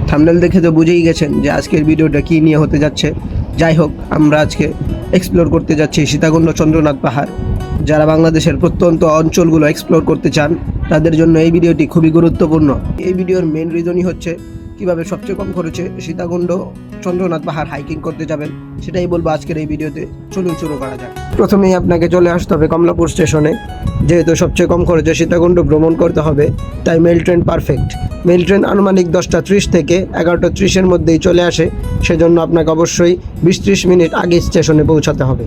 Thumbnail দেখে তো বুঝেই গেছেন যে আজকের ভিডিওটা কী নিয়ে হতে যাচ্ছে। যাই হোক, আমরা আজকে এক্সপ্লোর করতে যাচ্ছি সীতাকুণ্ড চন্দ্রনাথ পাহাড়। যারা বাংলাদেশের প্রত্যন্ত অঞ্চলগুলো এক্সপ্লোর করতে চান তাদের জন্য এই ভিডিওটি খুবই গুরুত্বপূর্ণ। এই ভিডিওর মেন রিজনই হচ্ছে কীভাবে সবচেয়ে কম খরচে সীতাকুণ্ড চন্দ্রনাথ পাহাড় হাইকিং করতে যাবেন, সেটাই বলবো আজকের এই ভিডিওতে। চলুন শুরু করা যাক। প্রথমেই আপনাকে চলে আসতে হবে কমলাপুর স্টেশনে। যেহেতু সবচেয়ে কম খরচে সীতাকুণ্ড ভ্রমণ করতে হবে, তাই mail train perfect. Mail train আনুমানিক 10:30 থেকে 11:30-এর মধ্যেই চলে আসে, সেজন্য আপনাকে অবশ্যই 20-30 মিনিট আগে স্টেশনে পৌঁছাতে হবে।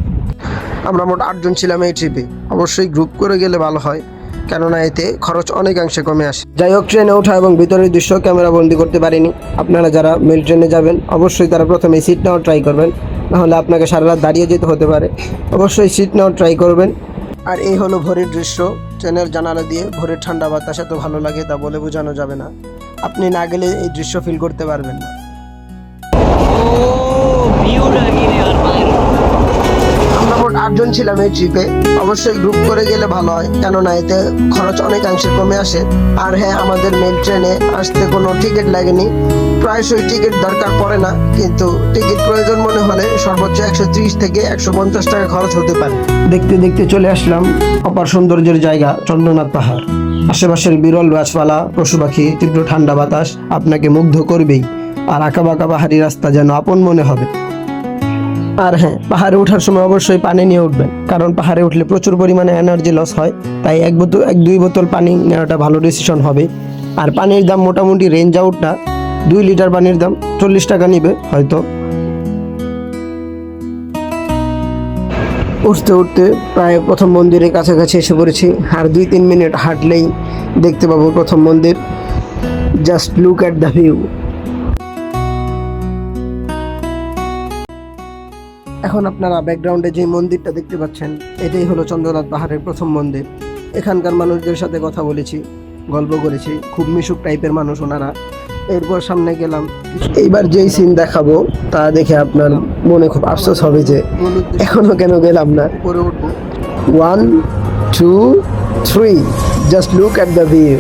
আমরা মোট 8 জন ছিলাম এই ট্রিপে। অবশ্যই গ্রুপ করে গেলে ভালো হয়, কেননা এতে খরচ অনেকাংশে কমে আসে। যাই হোক, ট্রেনে ওঠা এবং ভিতরের দৃশ্য ক্যামেরা বন্দি করতে পারিনি। আপনারা যারা মেল ট্রেনে যাবেন অবশ্যই তারা প্রথমে সিট নেওয়ার ট্রাই করবেন, নাহলে আপনাকে সারা রাত দাঁড়িয়ে যেতে হতে পারে। অবশ্যই সিট নেওয়ার ট্রাই করবেন। আর এই হলো ভোরের দৃশ্য। ট্রেনের জানালা দিয়ে ভোরের ঠান্ডা বাতাস এত ভালো লাগে তা বলে বোঝানো যাবে না। আপনি না গেলে এই দৃশ্য ফিল করতে পারবেন না। আমরা মোট 8 জন ছিলাম এই ট্রিপে। অবশ্যই গ্রুপ করে গেলে ভালো হয়, কেননা এতে খরচ অনেকাংশে কমে আসে। আর হ্যাঁ, আমাদের মেল ট্রেনে আসতে কোনো টিকিট লাগেনি। প্রায়শই টিকিট দরকার পড়ে না, কিন্তু টিকিট প্রয়োজন মনে হলে সর্বোচ্চ 130 থেকে 150 টাকা খরচ হতে পারে। দেখতে দেখতে চলে আসলাম অপার সৌন্দর্যের জায়গা চন্দ্রনাথ পাহাড়। আশেপাশের বিরল গাছপালা, পশু পাখি, তীব্র ঠান্ডা বাতাস আপনাকে মুগ্ধ করবেই। আর আঁকাবাঁকা পাহাড়ি রাস্তা যেন আপন মনে হবে। আর হ্যাঁ, পাহাড়ে ওঠার সময় অবশ্যই পানি নিয়ে উঠবেন, কারণ পাহাড়ে উঠলে প্রচুর পরিমাণে এনার্জি লস হয়। তাই 1-2 বোতল পানি নেওয়াটা ভালো ডিসিশন হবে। আর পানির দাম মোটামুটি রেঞ্জ আউটটা 2 লিটার পানির দাম 40 টাকা নিবে হয়তো। উঠতে উঠতে প্রায় প্রথম মন্দিরের কাছাকাছি এসে পড়েছি। আর 2-3 মিনিট হাঁটলেই দেখতে পাবো প্রথম মন্দির। Just look at the view. এখন আপনারা ব্যাকগ্রাউন্ডে যে মন্দিরটা দেখতে পাচ্ছেন, এটাই হলো চন্দ্রনাথ পাহাড়ের প্রথম মন্দির। এখানকার মানুষদের সাথে কথা বলেছি, গল্প করেছি, খুব মিশুক টাইপের মানুষ ওনারা। এরপর সামনে গেলাম। এইবার যেই সিন দেখাবো তা দেখে আপনার মনে খুব আফসোস হবে যে এখনো কেন গেলাম না। 1, 2, 3, just look at the view.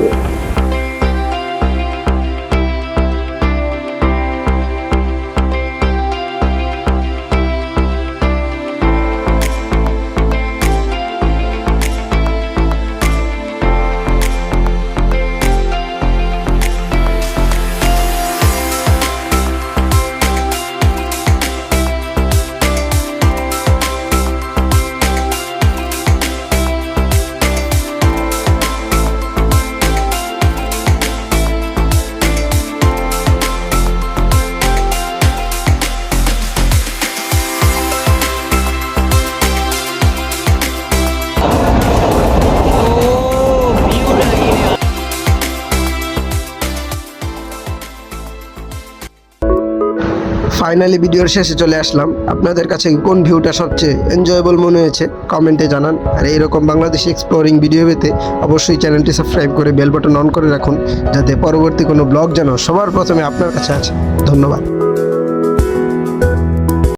Finally ভিডিওর শেষে চলে আসলাম। আপনাদের কাছে কোন ভিউটা সবচেয়ে এনজয়েবল মনে হয়েছে কমেন্টে জানান। আর এইরকম বাংলাদেশি এক্সপ্লোরিং ভিডিও পেতে অবশ্যই চ্যানেলটি সাবস্ক্রাইব করে বেল বাটন অন করে রাখুন, যাতে পরবর্তী কোনো ব্লগ যেন সবার প্রথমে আপনার কাছে আসে। ধন্যবাদ।